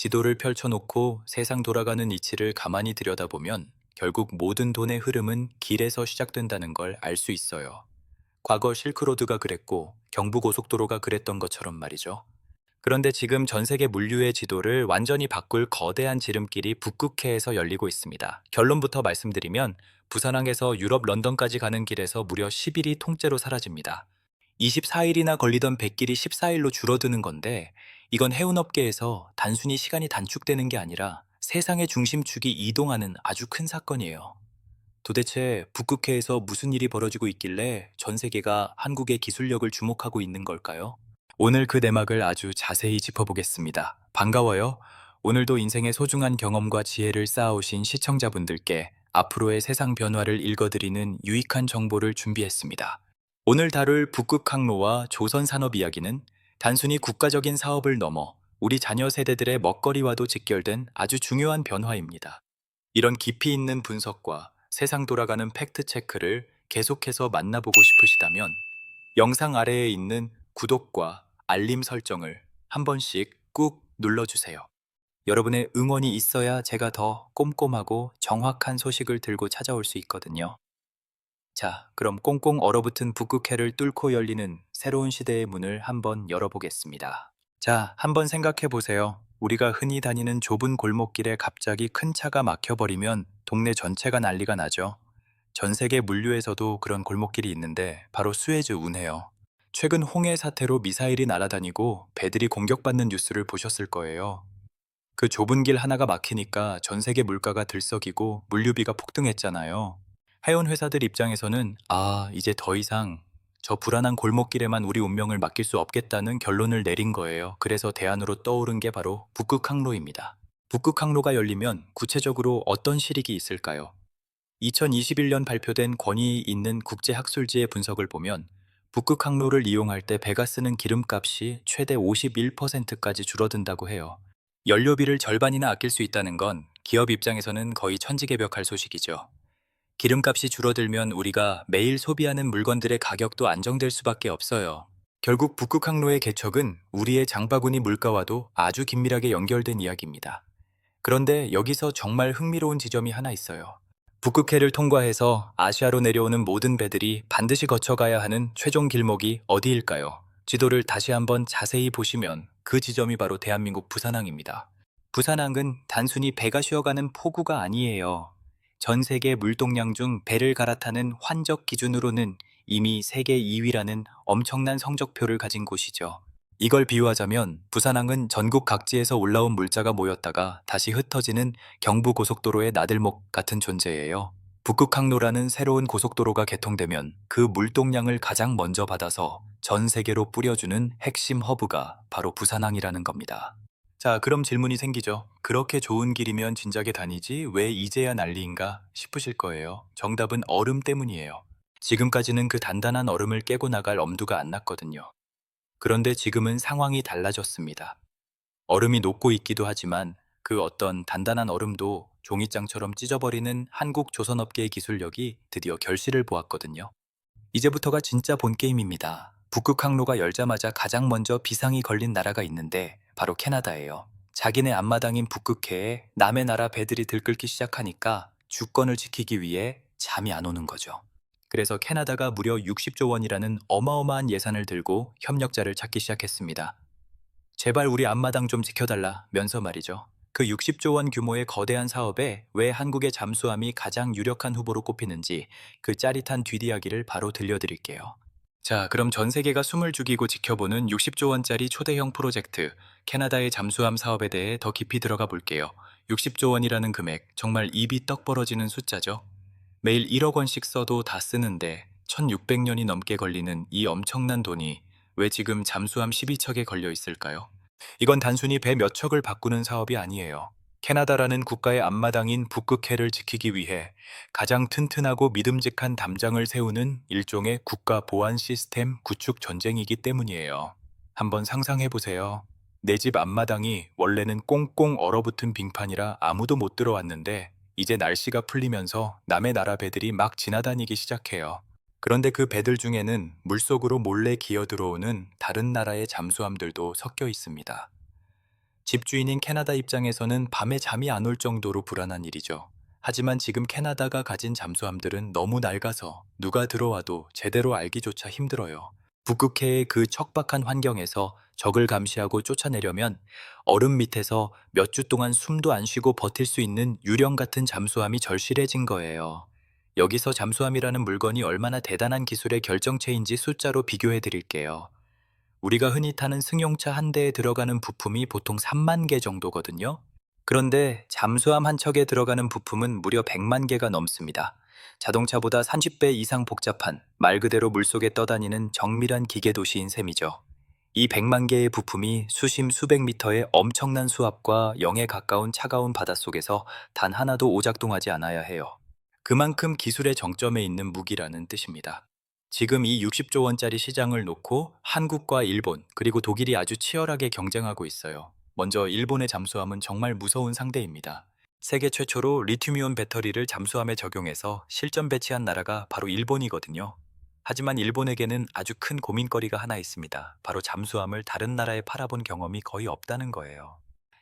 지도를 펼쳐놓고 세상 돌아가는 이치를 가만히 들여다보면 결국 모든 돈의 흐름은 길에서 시작된다는 걸 알 수 있어요. 과거 실크로드가 그랬고 경부고속도로가 그랬던 것처럼 말이죠. 그런데 지금 전 세계 물류의 지도를 완전히 바꿀 거대한 지름길이 북극해에서 열리고 있습니다. 결론부터 말씀드리면 부산항에서 유럽 런던까지 가는 길에서 무려 10일이 통째로 사라집니다. 24일이나 걸리던 백길이 14일로 줄어드는 건데, 이건 해운업계에서 단순히 시간이 단축되는 게 아니라 세상의 중심축이 이동하는 아주 큰 사건이에요. 도대체 북극해에서 무슨 일이 벌어지고 있길래 전 세계가 한국의 기술력을 주목하고 있는 걸까요? 오늘 그 내막을 아주 자세히 짚어보겠습니다. 반가워요. 오늘도 인생의 소중한 경험과 지혜를 쌓아오신 시청자분들께 앞으로의 세상 변화를 읽어드리는 유익한 정보를 준비했습니다. 오늘 다룰 북극항로와 조선산업 이야기는 단순히 국가적인 사업을 넘어 우리 자녀 세대들의 먹거리와도 직결된 아주 중요한 변화입니다. 이런 깊이 있는 분석과 세상 돌아가는 팩트 체크를 계속해서 만나보고 싶으시다면 영상 아래에 있는 구독과 알림 설정을 한 번씩 꾹 눌러주세요. 여러분의 응원이 있어야 제가 더 꼼꼼하고 정확한 소식을 들고 찾아올 수 있거든요. 자, 그럼 꽁꽁 얼어붙은 북극해를 뚫고 열리는 새로운 시대의 문을 한번 열어보겠습니다. 자, 한번 생각해 보세요. 우리가 흔히 다니는 좁은 골목길에 갑자기 큰 차가 막혀버리면 동네 전체가 난리가 나죠. 전 세계 물류에서도 그런 골목길이 있는데 바로 수에즈 운해요. 최근 홍해 사태로 미사일이 날아다니고 배들이 공격받는 뉴스를 보셨을 거예요. 그 좁은 길 하나가 막히니까 전 세계 물가가 들썩이고 물류비가 폭등했잖아요. 해운 회사들 입장에서는 이제 더 이상 저 불안한 골목길에만 우리 운명을 맡길 수 없겠다는 결론을 내린 거예요. 그래서 대안으로 떠오른 게 바로 북극항로입니다. 북극항로가 열리면 구체적으로 어떤 실익이 있을까요? 2021년 발표된 권위 있는 국제학술지의 분석을 보면 북극항로를 이용할 때 배가 쓰는 기름값이 최대 51%까지 줄어든다고 해요. 연료비를 절반이나 아낄 수 있다는 건 기업 입장에서는 거의 천지개벽할 소식이죠. 기름값이 줄어들면 우리가 매일 소비하는 물건들의 가격도 안정될 수밖에 없어요. 결국 북극항로의 개척은 우리의 장바구니 물가와도 아주 긴밀하게 연결된 이야기입니다. 그런데 여기서 정말 흥미로운 지점이 하나 있어요. 북극해를 통과해서 아시아로 내려오는 모든 배들이 반드시 거쳐가야 하는 최종 길목이 어디일까요? 지도를 다시 한번 자세히 보시면 그 지점이 바로 대한민국 부산항입니다. 부산항은 단순히 배가 쉬어가는 포구가 아니에요. 전 세계 물동량 중 배를 갈아타는 환적 기준으로는 이미 세계 2위라는 엄청난 성적표를 가진 곳이죠. 이걸 비유하자면 부산항은 전국 각지에서 올라온 물자가 모였다가 다시 흩어지는 경부고속도로의 나들목 같은 존재예요. 북극항로라는 새로운 고속도로가 개통되면 그 물동량을 가장 먼저 받아서 전 세계로 뿌려주는 핵심 허브가 바로 부산항이라는 겁니다. 자, 그럼 질문이 생기죠. 그렇게 좋은 길이면 진작에 다니지 왜 이제야 난리인가 싶으실 거예요. 정답은 얼음 때문이에요. 지금까지는 그 단단한 얼음을 깨고 나갈 엄두가 안 났거든요. 그런데 지금은 상황이 달라졌습니다. 얼음이 녹고 있기도 하지만 그 어떤 단단한 얼음도 종이장처럼 찢어버리는 한국 조선업계의 기술력이 드디어 결실을 보았거든요. 이제부터가 진짜 본게임입니다. 북극항로가 열자마자 가장 먼저 비상이 걸린 나라가 있는데 바로 캐나다예요. 자기네 앞마당인 북극해에 남의 나라 배들이 들끓기 시작하니까 주권을 지키기 위해 잠이 안 오는 거죠. 그래서 캐나다가 무려 60조 원이라는 어마어마한 예산을 들고 협력자를 찾기 시작했습니다. 제발 우리 앞마당 좀 지켜달라면서 말이죠. 그 60조 원 규모의 거대한 사업에 왜 한국의 잠수함이 가장 유력한 후보로 꼽히는지 그 짜릿한 뒷이야기를 바로 들려드릴게요. 자, 그럼 전 세계가 숨을 죽이고 지켜보는 60조 원짜리 초대형 프로젝트, 캐나다의 잠수함 사업에 대해 더 깊이 들어가 볼게요. 60조 원이라는 금액, 정말 입이 떡 벌어지는 숫자죠. 매일 1억 원씩 써도 다 쓰는데 1600년이 넘게 걸리는 이 엄청난 돈이 왜 지금 잠수함 12척에 걸려 있을까요? 이건 단순히 배 몇 척을 바꾸는 사업이 아니에요. 캐나다라는 국가의 앞마당인 북극해를 지키기 위해 가장 튼튼하고 믿음직한 담장을 세우는 일종의 국가 보안 시스템 구축 전쟁이기 때문이에요. 한번 상상해 보세요. 내 집 앞마당이 원래는 꽁꽁 얼어붙은 빙판이라 아무도 못 들어왔는데 이제 날씨가 풀리면서 남의 나라 배들이 막 지나다니기 시작해요. 그런데 그 배들 중에는 물속으로 몰래 기어 들어오는 다른 나라의 잠수함들도 섞여 있습니다. 집주인인 캐나다 입장에서는 밤에 잠이 안 올 정도로 불안한 일이죠. 하지만 지금 캐나다가 가진 잠수함들은 너무 낡아서 누가 들어와도 제대로 알기조차 힘들어요. 북극해의 그 척박한 환경에서 적을 감시하고 쫓아내려면 얼음 밑에서 몇 주 동안 숨도 안 쉬고 버틸 수 있는 유령 같은 잠수함이 절실해진 거예요. 여기서 잠수함이라는 물건이 얼마나 대단한 기술의 결정체인지 숫자로 비교해 드릴게요. 우리가 흔히 타는 승용차 한 대에 들어가는 부품이 보통 3만 개 정도거든요. 그런데 잠수함 한 척에 들어가는 부품은 무려 100만 개가 넘습니다. 자동차보다 30배 이상 복잡한, 말 그대로 물속에 떠다니는 정밀한 기계 도시인 셈이죠. 이 100만 개의 부품이 수심 수백 미터의 엄청난 수압과 0에 가까운 차가운 바닷속에서 단 하나도 오작동하지 않아야 해요. 그만큼 기술의 정점에 있는 무기라는 뜻입니다. 지금 이 60조 원짜리 시장을 놓고 한국과 일본, 그리고 독일이 아주 치열하게 경쟁하고 있어요. 먼저 일본의 잠수함은 정말 무서운 상대입니다. 세계 최초로 리튬이온 배터리를 잠수함에 적용해서 실전 배치한 나라가 바로 일본이거든요. 하지만 일본에게는 아주 큰 고민거리가 하나 있습니다. 바로 잠수함을 다른 나라에 팔아본 경험이 거의 없다는 거예요.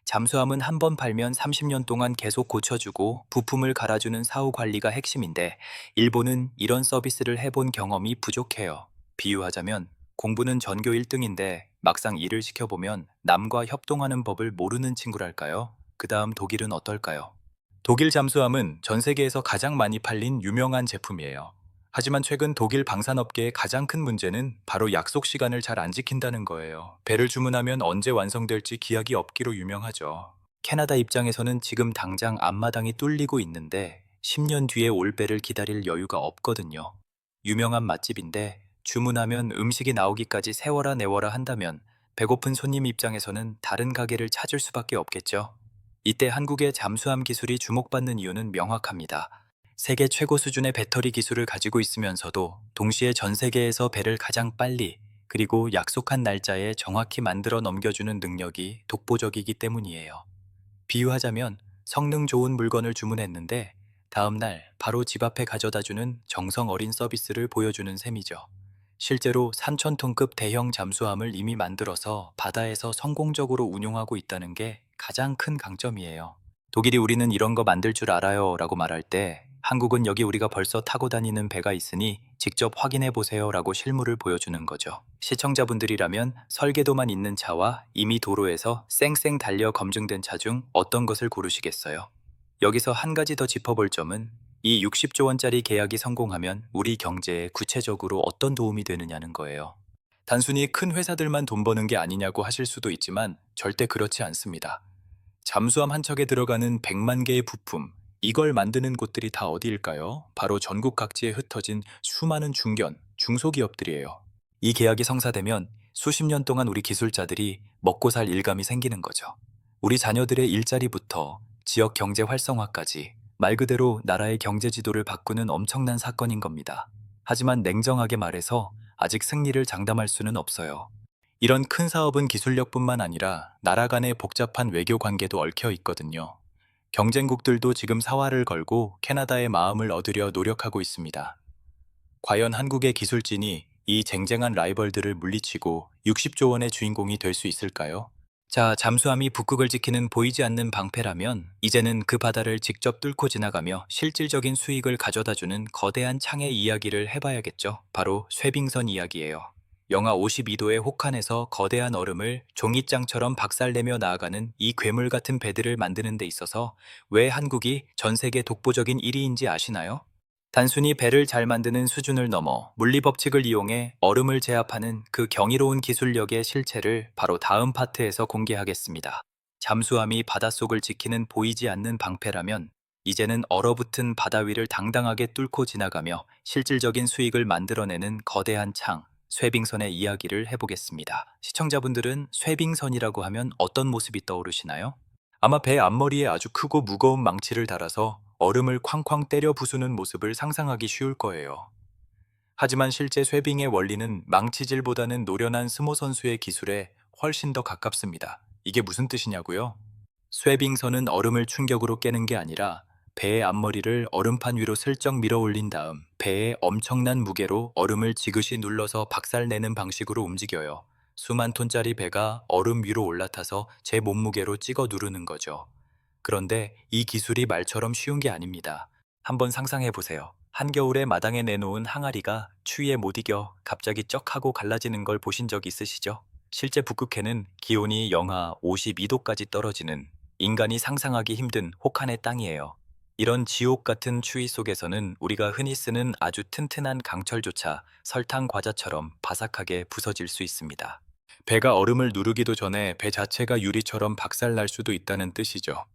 잠수함은 한 번 팔면 30년 동안 계속 고쳐주고 부품을 갈아주는 사후 관리가 핵심인데 일본은 이런 서비스를 해본 경험이 부족해요. 비유하자면 공부는 전교 1등인데 막상 일을 시켜보면 남과 협동하는 법을 모르는 친구랄까요? 그 다음 독일은 어떨까요? 독일 잠수함은 전 세계에서 가장 많이 팔린 유명한 제품이에요. 하지만 최근 독일 방산업계의 가장 큰 문제는 바로 약속 시간을 잘 안 지킨다는 거예요. 배를 주문하면 언제 완성될지 기약이 없기로 유명하죠. 캐나다 입장에서는 지금 당장 앞마당이 뚫리고 있는데 10년 뒤에 올 배를 기다릴 여유가 없거든요. 유명한 맛집인데 주문하면 음식이 나오기까지 세워라 내워라 한다면 배고픈 손님 입장에서는 다른 가게를 찾을 수밖에 없겠죠. 이때 한국의 잠수함 기술이 주목받는 이유는 명확합니다. 세계 최고 수준의 배터리 기술을 가지고 있으면서도 동시에 전 세계에서 배를 가장 빨리 그리고 약속한 날짜에 정확히 만들어 넘겨주는 능력이 독보적이기 때문이에요. 비유하자면 성능 좋은 물건을 주문했는데 다음날 바로 집 앞에 가져다주는 정성 어린 서비스를 보여주는 셈이죠. 실제로 3,000톤급 대형 잠수함을 이미 만들어서 바다에서 성공적으로 운용하고 있다는 게 가장 큰 강점이에요. 독일이 우리는 이런 거 만들 줄 알아요 라고 말할 때 한국은 여기 우리가 벌써 타고 다니는 배가 있으니 직접 확인해 보세요 라고 실물을 보여주는 거죠. 시청자분들이라면 설계도만 있는 차와 이미 도로에서 쌩쌩 달려 검증된 차 중 어떤 것을 고르시겠어요? 여기서 한 가지 더 짚어볼 점은 이 60조 원짜리 계약이 성공하면 우리 경제에 구체적으로 어떤 도움이 되느냐는 거예요. 단순히 큰 회사들만 돈 버는 게 아니냐고 하실 수도 있지만 절대 그렇지 않습니다. 잠수함 한 척에 들어가는 100만 개의 부품, 이걸 만드는 곳들이 다 어디일까요? 바로 전국 각지에 흩어진 수많은 중견, 중소기업들이에요. 이 계약이 성사되면 수십 년 동안 우리 기술자들이 먹고 살 일감이 생기는 거죠. 우리 자녀들의 일자리부터 지역 경제 활성화까지 말 그대로 나라의 경제 지도를 바꾸는 엄청난 사건인 겁니다. 하지만 냉정하게 말해서 아직 승리를 장담할 수는 없어요. 이런 큰 사업은 기술력뿐만 아니라 나라 간의 복잡한 외교 관계도 얽혀 있거든요. 경쟁국들도 지금 사활을 걸고 캐나다의 마음을 얻으려 노력하고 있습니다. 과연 한국의 기술진이 이 쟁쟁한 라이벌들을 물리치고 60조 원의 주인공이 될 수 있을까요? 자, 잠수함이 북극을 지키는 보이지 않는 방패라면 이제는 그 바다를 직접 뚫고 지나가며 실질적인 수익을 가져다주는 거대한 창의 이야기를 해봐야겠죠. 바로 쇠빙선 이야기예요. 영하 52도의 혹한에서 거대한 얼음을 종이장처럼 박살내며 나아가는 이 괴물 같은 배들을 만드는 데 있어서 왜 한국이 전 세계 독보적인 1위인지 아시나요? 단순히 배를 잘 만드는 수준을 넘어 물리법칙을 이용해 얼음을 제압하는 그 경이로운 기술력의 실체를 바로 다음 파트에서 공개하겠습니다. 잠수함이 바닷속을 지키는 보이지 않는 방패라면 이제는 얼어붙은 바다 위를 당당하게 뚫고 지나가며 실질적인 수익을 만들어내는 거대한 창, 쇠빙선의 이야기를 해보겠습니다. 시청자분들은 쇠빙선이라고 하면 어떤 모습이 떠오르시나요? 아마 배 앞머리에 아주 크고 무거운 망치를 달아서 얼음을 쾅쾅 때려 부수는 모습을 상상하기 쉬울 거예요. 하지만 실제 쇠빙의 원리는 망치질보다는 노련한 스모 선수의 기술에 훨씬 더 가깝습니다. 이게 무슨 뜻이냐고요? 쇠빙선은 얼음을 충격으로 깨는 게 아니라 배의 앞머리를 얼음판 위로 슬쩍 밀어 올린 다음 배의 엄청난 무게로 얼음을 지그시 눌러서 박살내는 방식으로 움직여요. 수만 톤짜리 배가 얼음 위로 올라타서 제 몸무게로 찍어 누르는 거죠. 그런데 이 기술이 말처럼 쉬운 게 아닙니다. 한번 상상해 보세요. 한겨울에 마당에 내놓은 항아리가 추위에 못 이겨 갑자기 쩍 하고 갈라지는 걸 보신 적 있으시죠? 실제 북극해는 기온이 영하 52도까지 떨어지는 인간이 상상하기 힘든 혹한의 땅이에요. 이런 지옥 같은 추위 속에서는 우리가 흔히 쓰는 아주 튼튼한 강철조차 설탕 과자처럼 바삭하게 부서질 수 있습니다. 배가 얼음을 누르기도 전에 배 자체가 유리처럼 박살날 수도 있다는 뜻이죠.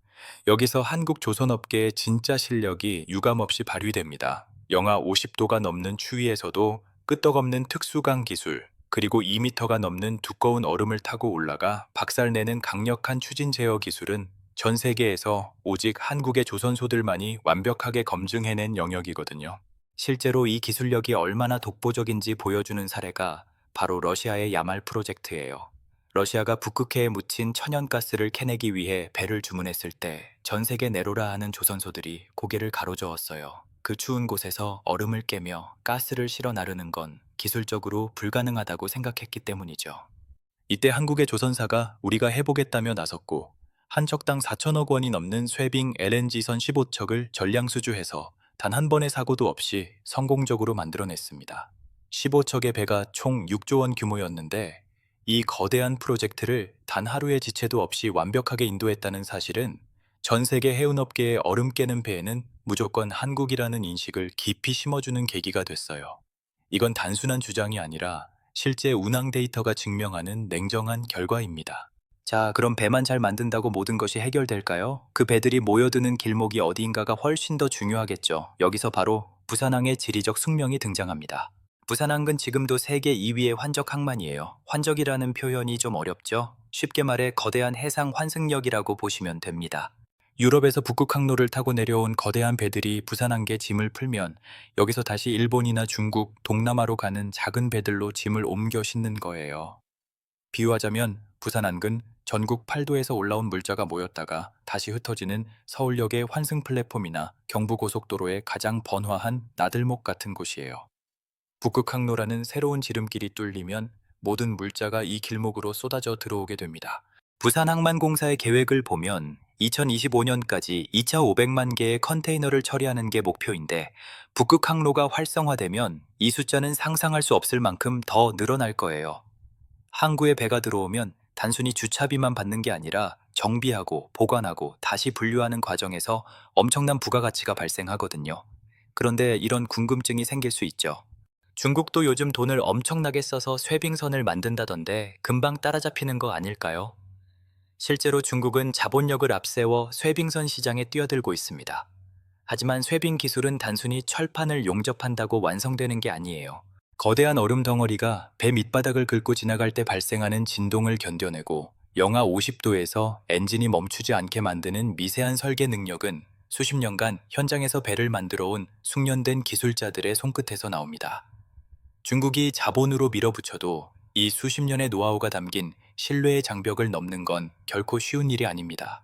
여기서 한국 조선업계의 진짜 실력이 유감없이 발휘됩니다. 영하 50도가 넘는 추위에서도 끄떡없는 특수강 기술, 그리고 2m가 넘는 두꺼운 얼음을 타고 올라가 박살내는 강력한 추진 제어 기술은 전 세계에서 오직 한국의 조선소들만이 완벽하게 검증해낸 영역이거든요. 실제로 이 기술력이 얼마나 독보적인지 보여주는 사례가 바로 러시아의 야말 프로젝트예요. 러시아가 북극해에 묻힌 천연가스를 캐내기 위해 배를 주문했을 때 전 세계 내로라 하는 조선소들이 고개를 가로저었어요. 그 추운 곳에서 얼음을 깨며 가스를 실어 나르는 건 기술적으로 불가능하다고 생각했기 때문이죠. 이때 한국의 조선사가 우리가 해보겠다며 나섰고 한 척당 4천억 원이 넘는 쇠빙 LNG선 15척을 전량 수주해서 단 한 번의 사고도 없이 성공적으로 만들어냈습니다. 15척의 배가 총 6조 원 규모였는데 이 거대한 프로젝트를 단 하루의 지체도 없이 완벽하게 인도했다는 사실은 전 세계 해운업계의 얼음 깨는 배에는 무조건 한국이라는 인식을 깊이 심어주는 계기가 됐어요. 이건 단순한 주장이 아니라 실제 운항 데이터가 증명하는 냉정한 결과입니다. 자, 그럼 배만 잘 만든다고 모든 것이 해결될까요? 그 배들이 모여드는 길목이 어디인가가 훨씬 더 중요하겠죠. 여기서 바로 부산항의 지리적 숙명이 등장합니다. 부산항은 지금도 세계 2위의 환적 항만이에요. 환적이라는 표현이 좀 어렵죠? 쉽게 말해 거대한 해상 환승역이라고 보시면 됩니다. 유럽에서 북극 항로를 타고 내려온 거대한 배들이 부산항에 짐을 풀면 여기서 다시 일본이나 중국, 동남아로 가는 작은 배들로 짐을 옮겨 싣는 거예요. 비유하자면 부산항은 전국 8도에서 올라온 물자가 모였다가 다시 흩어지는 서울역의 환승 플랫폼이나 경부고속도로의 가장 번화한 나들목 같은 곳이에요. 북극항로라는 새로운 지름길이 뚫리면 모든 물자가 이 길목으로 쏟아져 들어오게 됩니다. 부산항만공사의 계획을 보면 2025년까지 2,500만 개의 컨테이너를 처리하는 게 목표인데 북극항로가 활성화되면 이 숫자는 상상할 수 없을 만큼 더 늘어날 거예요. 항구에 배가 들어오면 단순히 주차비만 받는 게 아니라 정비하고 보관하고 다시 분류하는 과정에서 엄청난 부가가치가 발생하거든요. 그런데 이런 궁금증이 생길 수 있죠. 중국도 요즘 돈을 엄청나게 써서 쇠빙선을 만든다던데 금방 따라잡히는 거 아닐까요? 실제로 중국은 자본력을 앞세워 쇠빙선 시장에 뛰어들고 있습니다. 하지만 쇠빙 기술은 단순히 철판을 용접한다고 완성되는 게 아니에요. 거대한 얼음 덩어리가 배 밑바닥을 긁고 지나갈 때 발생하는 진동을 견뎌내고 영하 50도에서 엔진이 멈추지 않게 만드는 미세한 설계 능력은 수십 년간 현장에서 배를 만들어 온 숙련된 기술자들의 손끝에서 나옵니다. 중국이 자본으로 밀어붙여도 이 수십 년의 노하우가 담긴 신뢰의 장벽을 넘는 건 결코 쉬운 일이 아닙니다.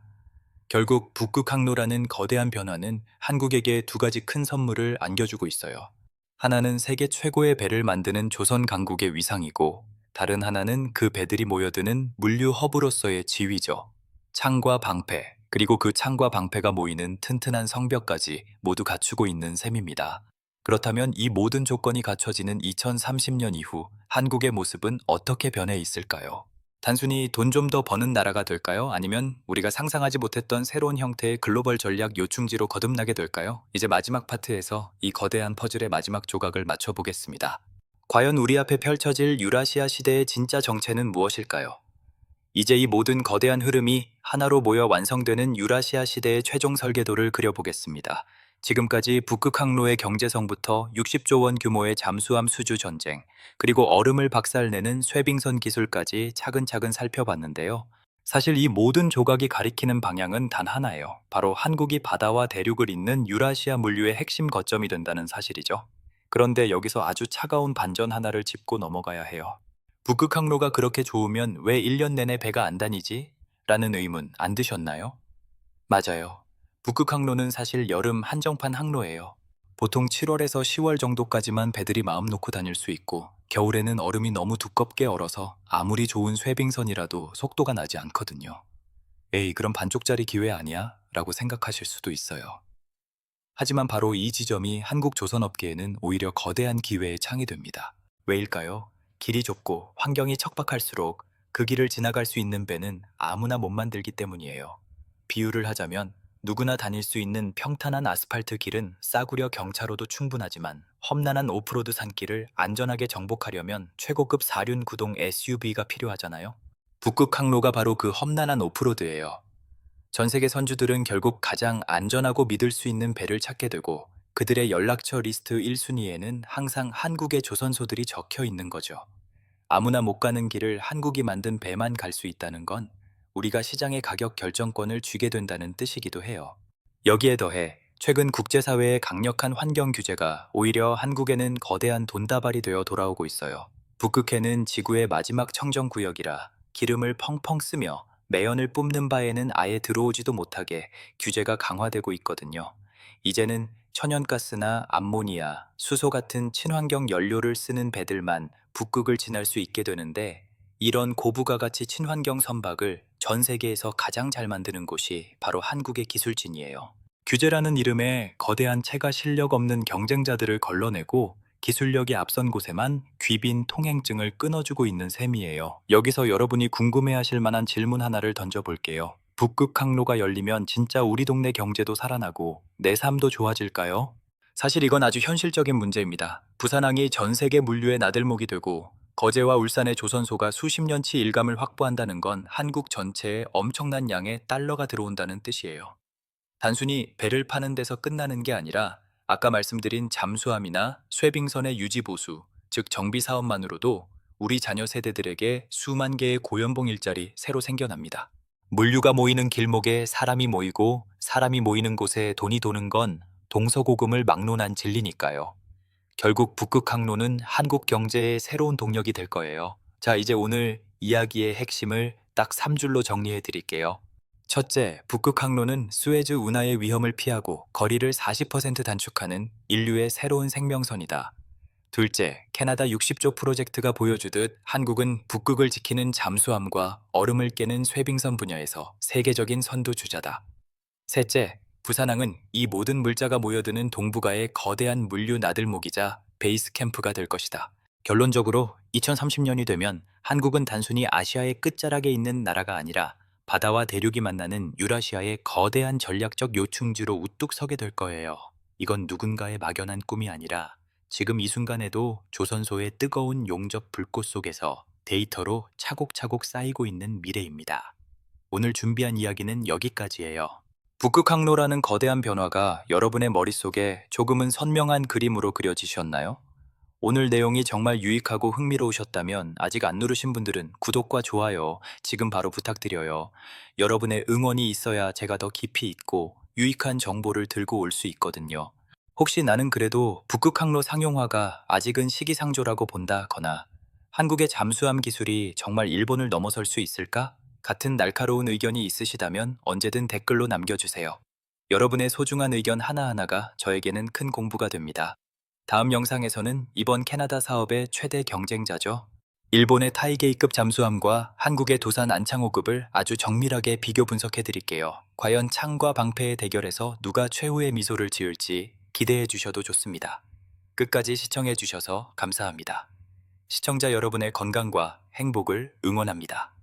결국 북극항로라는 거대한 변화는 한국에게 두 가지 큰 선물을 안겨주고 있어요. 하나는 세계 최고의 배를 만드는 조선 강국의 위상이고, 다른 하나는 그 배들이 모여드는 물류 허브로서의 지위죠. 창과 방패, 그리고 그 창과 방패가 모이는 튼튼한 성벽까지 모두 갖추고 있는 셈입니다. 그렇다면 이 모든 조건이 갖춰지는 2030년 이후 한국의 모습은 어떻게 변해 있을까요? 단순히 돈 좀 더 버는 나라가 될까요? 아니면 우리가 상상하지 못했던 새로운 형태의 글로벌 전략 요충지로 거듭나게 될까요? 이제 마지막 파트에서 이 거대한 퍼즐의 마지막 조각을 맞춰보겠습니다. 과연 우리 앞에 펼쳐질 유라시아 시대의 진짜 정체는 무엇일까요? 이제 이 모든 거대한 흐름이 하나로 모여 완성되는 유라시아 시대의 최종 설계도를 그려보겠습니다. 지금까지 북극항로의 경제성부터 60조 원 규모의 잠수함 수주 전쟁, 그리고 얼음을 박살내는 쇠빙선 기술까지 차근차근 살펴봤는데요. 사실 이 모든 조각이 가리키는 방향은 단 하나예요. 바로 한국이 바다와 대륙을 잇는 유라시아 물류의 핵심 거점이 된다는 사실이죠. 그런데 여기서 아주 차가운 반전 하나를 짚고 넘어가야 해요. 북극항로가 그렇게 좋으면 왜 1년 내내 배가 안 다니지? 라는 의문 안 드셨나요? 맞아요. 북극항로는 사실 여름 한정판 항로예요. 보통 7월에서 10월 정도까지만 배들이 마음 놓고 다닐 수 있고, 겨울에는 얼음이 너무 두껍게 얼어서 아무리 좋은 쇠빙선이라도 속도가 나지 않거든요. 에이, 그럼 반쪽짜리 기회 아니야? 라고 생각하실 수도 있어요. 하지만 바로 이 지점이 한국 조선업계에는 오히려 거대한 기회의 창이 됩니다. 왜일까요? 길이 좁고 환경이 척박할수록 그 길을 지나갈 수 있는 배는 아무나 못 만들기 때문이에요. 비유를 하자면 누구나 다닐 수 있는 평탄한 아스팔트 길은 싸구려 경차로도 충분하지만, 험난한 오프로드 산길을 안전하게 정복하려면 최고급 사륜 구동 SUV가 필요하잖아요. 북극 항로가 바로 그 험난한 오프로드예요. 전 세계 선주들은 결국 가장 안전하고 믿을 수 있는 배를 찾게 되고, 그들의 연락처 리스트 1순위에는 항상 한국의 조선소들이 적혀 있는 거죠. 아무나 못 가는 길을 한국이 만든 배만 갈 수 있다는 건 우리가 시장의 가격 결정권을 쥐게 된다는 뜻이기도 해요. 여기에 더해 최근 국제사회의 강력한 환경 규제가 오히려 한국에는 거대한 돈다발이 되어 돌아오고 있어요. 북극해는 지구의 마지막 청정구역이라 기름을 펑펑 쓰며 매연을 뿜는 바에는 아예 들어오지도 못하게 규제가 강화되고 있거든요. 이제는 천연가스나 암모니아, 수소 같은 친환경 연료를 쓰는 배들만 북극을 지날 수 있게 되는데, 이런 고부가가치 친환경 선박을 전 세계에서 가장 잘 만드는 곳이 바로 한국의 기술진이에요. 규제라는 이름에 거대한 체가 실력 없는 경쟁자들을 걸러내고 기술력이 앞선 곳에만 귀빈 통행증을 끊어주고 있는 셈이에요. 여기서 여러분이 궁금해하실 만한 질문 하나를 던져볼게요. 북극 항로가 열리면 진짜 우리 동네 경제도 살아나고 내 삶도 좋아질까요? 사실 이건 아주 현실적인 문제입니다. 부산항이 전 세계 물류의 나들목이 되고 거제와 울산의 조선소가 수십 년치 일감을 확보한다는 건 한국 전체에 엄청난 양의 달러가 들어온다는 뜻이에요. 단순히 배를 파는 데서 끝나는 게 아니라 아까 말씀드린 잠수함이나 쇠빙선의 유지 보수, 즉 정비 사업만으로도 우리 자녀 세대들에게 수만 개의 고연봉 일자리 새로 생겨납니다. 물류가 모이는 길목에 사람이 모이고 사람이 모이는 곳에 돈이 도는 건 동서고금을 막론한 진리니까요. 결국 북극 항로는 한국 경제의 새로운 동력이 될 거예요. 자, 이제 오늘 이야기의 핵심을 딱 3줄로 정리해 드릴게요. 첫째, 북극 항로는 수에즈 운하의 위험을 피하고 거리를 40% 단축하는 인류의 새로운 생명선이다. 둘째, 캐나다 60조 프로젝트가 보여주듯 한국은 북극을 지키는 잠수함과 얼음을 깨는 쇠빙선 분야에서 세계적인 선두주자다. 셋째, 부산항은 이 모든 물자가 모여드는 동북아의 거대한 물류 나들목이자 베이스 캠프가 될 것이다. 결론적으로 2030년이 되면 한국은 단순히 아시아의 끝자락에 있는 나라가 아니라 바다와 대륙이 만나는 유라시아의 거대한 전략적 요충지로 우뚝 서게 될 거예요. 이건 누군가의 막연한 꿈이 아니라 지금 이 순간에도 조선소의 뜨거운 용접 불꽃 속에서 데이터로 차곡차곡 쌓이고 있는 미래입니다. 오늘 준비한 이야기는 여기까지예요. 북극항로라는 거대한 변화가 여러분의 머릿속에 조금은 선명한 그림으로 그려지셨나요? 오늘 내용이 정말 유익하고 흥미로우셨다면 아직 안 누르신 분들은 구독과 좋아요 지금 바로 부탁드려요. 여러분의 응원이 있어야 제가 더 깊이 있고 유익한 정보를 들고 올 수 있거든요. 혹시 나는 그래도 북극항로 상용화가 아직은 시기상조라고 본다거나 한국의 잠수함 기술이 정말 일본을 넘어설 수 있을까? 같은 날카로운 의견이 있으시다면 언제든 댓글로 남겨주세요. 여러분의 소중한 의견 하나하나가 저에게는 큰 공부가 됩니다. 다음 영상에서는 이번 캐나다 사업의 최대 경쟁자죠. 일본의 타이게이급 잠수함과 한국의 도산 안창호급을 아주 정밀하게 비교 분석해 드릴게요. 과연 창과 방패의 대결에서 누가 최후의 미소를 지을지 기대해 주셔도 좋습니다. 끝까지 시청해 주셔서 감사합니다. 시청자 여러분의 건강과 행복을 응원합니다.